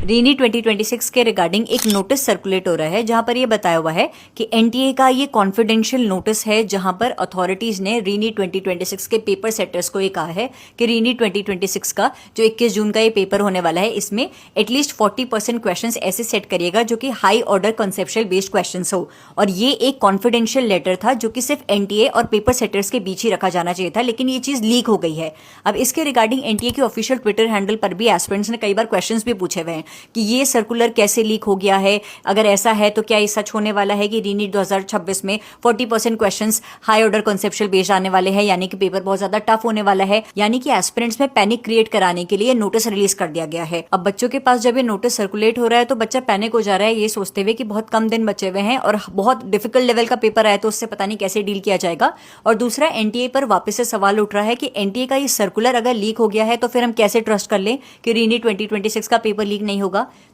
René 2026 के regarding एक notice circulate हो रहा है जहां पर ये बताया हुआ है कि एनटीए का ये कॉन्फिडेंशियल नोटिस है जहां पर अथॉरिटीज ने रीनी 2026 के पेपर सेटर्स को ये कहा है कि रीनी 2026 का जो 21 जून का ये पेपर होने वाला है इसमें एटलीस्ट 40% क्वेश्चंस ऐसे सेट करिएगा जो कि high order conceptual based questions हो। और ये एक कॉन्फिडेंशियल लेटर था जो कि सिर्फ एनटीए और पेपर सेटर्स के बीच ही रखा जाना चाहिए था, लेकिन ये चीज लीक हो गई है। अब इसके रिगार्डिंग एनटीए के ऑफिशियल ट्विटर हैंडल पर भी एस्पिरेंट्स ने कई बार क्वेश्चंस भी पूछे हुए हैं कि ये सर्कुलर कैसे लीक हो गया है, अगर ऐसा है तो क्या ये सच होने वाला है कि रीनीट 2026 में 40% questions high order conceptual based आने वाले हैं, यानी कि पेपर बहुत ज्यादा टफ होने वाला है, यानी कि एस्पिरेंट्स में पैनिक क्रिएट कराने के लिए नोटिस रिलीज कर दिया गया है। अब बच्चों के पास जब ये नोटिस सर्कुलेट हो रहा है तो बच्चा पैनिक हो जा रहा है ये सोचते हुए कि बहुत कम दिन बचे हुए हैं और बहुत डिफिकल्ट लेवल का पेपर आया तो उससे पता नहीं कैसे डील किया जाएगा। और दूसरा, एनटीए पर वापस से सवाल उठ रहा है कि एनटीए का ये सर्कुलर अगर लीक हो गया है तो फिर हम कैसे ट्रस्ट कर लें कि रीनी 2026 का पेपर लीक नहीं होगा।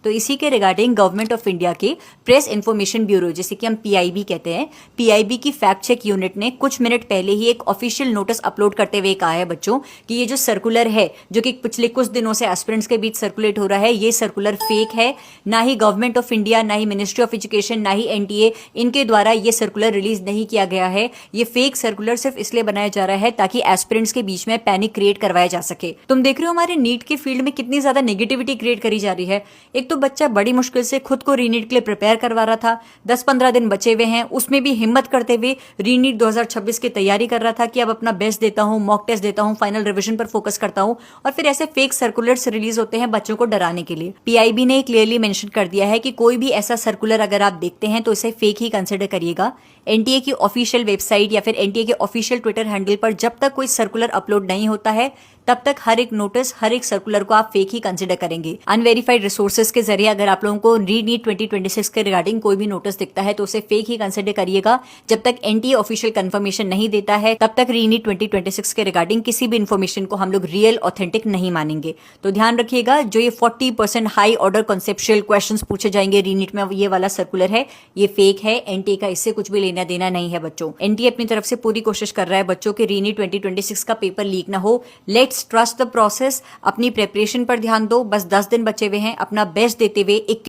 तो इसी के रिगार्डिंग गवर्नमेंट ऑफ इंडिया के प्रेस इंफॉर्मेशन ब्यूरो, जिसे कि हम पीआईबी कहते हैं, पीआईबी की फैक्ट चेक यूनिट ने कुछ मिनट पहले ही एक ऑफिशियल नोटिस अपलोड करते हुए कहा है बच्चों कि ये जो सर्कुलर है जो कि पिछले कुछ दिनों से एस्पिरेंट्स के बीच सर्कुलेट हो रहा है, ये सर्कुलर फेक है। ना ही गवर्नमेंट ऑफ इंडिया, ना ही मिनिस्ट्री ऑफ एजुकेशन, ना ही एनटीए, इनके द्वारा ये सर्कुलर रिलीज नहीं किया गया है। ये फेक सर्कुलर सिर्फ इसलिए बनाया जा रहा है ताकि एस्पिरेंट्स के बीच में पैनिक क्रिएट करवाया जा सके। तुम देख रहे हो हमारे नीट के फील्ड में कितनी ज्यादा नेगेटिविटी क्रिएट करी जा रही है। एक तो बच्चा बड़ी मुश्किल से खुद को रीनीट के लिए प्रिपेयर करवा रहा था, 10-15 दिन बचे हुए हैं, उसमें भी हिम्मत करते हुए रीनीट 2026 की तैयारी कर रहा था कि अब अपना बेस्ट देता हूं, मॉक टेस्ट देता हूं, फाइनल रिवीजन पर फोकस करता हूं, और फिर ऐसे फेक सर्कुलर्स रिलीज होते हैं बच्चों को डराने के लिए। पीआईबी ने क्लियरली मेंशन कर दिया है कि कोई भी ऐसा सर्कुलर अगर आप देखते हैं तो इसे फेक ही कंसिडर करिएगा। एनटीए की ऑफिशियल वेबसाइट या फिर एनटीए के ऑफिशियल ट्विटर हैंडल पर जब तक कोई सर्कुलर अपलोड नहीं होता है तब तक हर एक नोटिस, हर एक सर्कुलर को आप फेक ही कंसिडर करेंगे। अनवेरिफाइड रिसोर्सेज के जरिए अगर आप लोगों को रीनीट 2026 के रिगार्डिंग कोई भी नोटिस दिखता है तो उसे फेक ही कंसिडर करिएगा। जब तक एनटीए ऑफिशियल कंफर्मेशन नहीं देता है तब तक रीनीट 2026 के रिगार्डिंग किसी भी इन्फॉर्मेशन को हम लोग रियल ऑथेंटिक नहीं मानेंगे। तो ध्यान रखिएगा, जो ये 40% हाई ऑर्डर कॉन्सेप्चुअल क्वेश्चंस पूछे जाएंगे रीनीट में, ये वाला सर्कुलर है, ये फेक है। एनटीए का इससे कुछ भी लेना देना नहीं है बच्चों। एनटीए अपनी तरफ से पूरी कोशिश कर रहा है बच्चों के रीनीट 2026 का पेपर लीक ना हो। Let's trust the process. अपनी प्रेपरेशन पर ध्यान दो। बस 10 दिन बचे हुए हैं, अपना बेस्ट देते हुए एक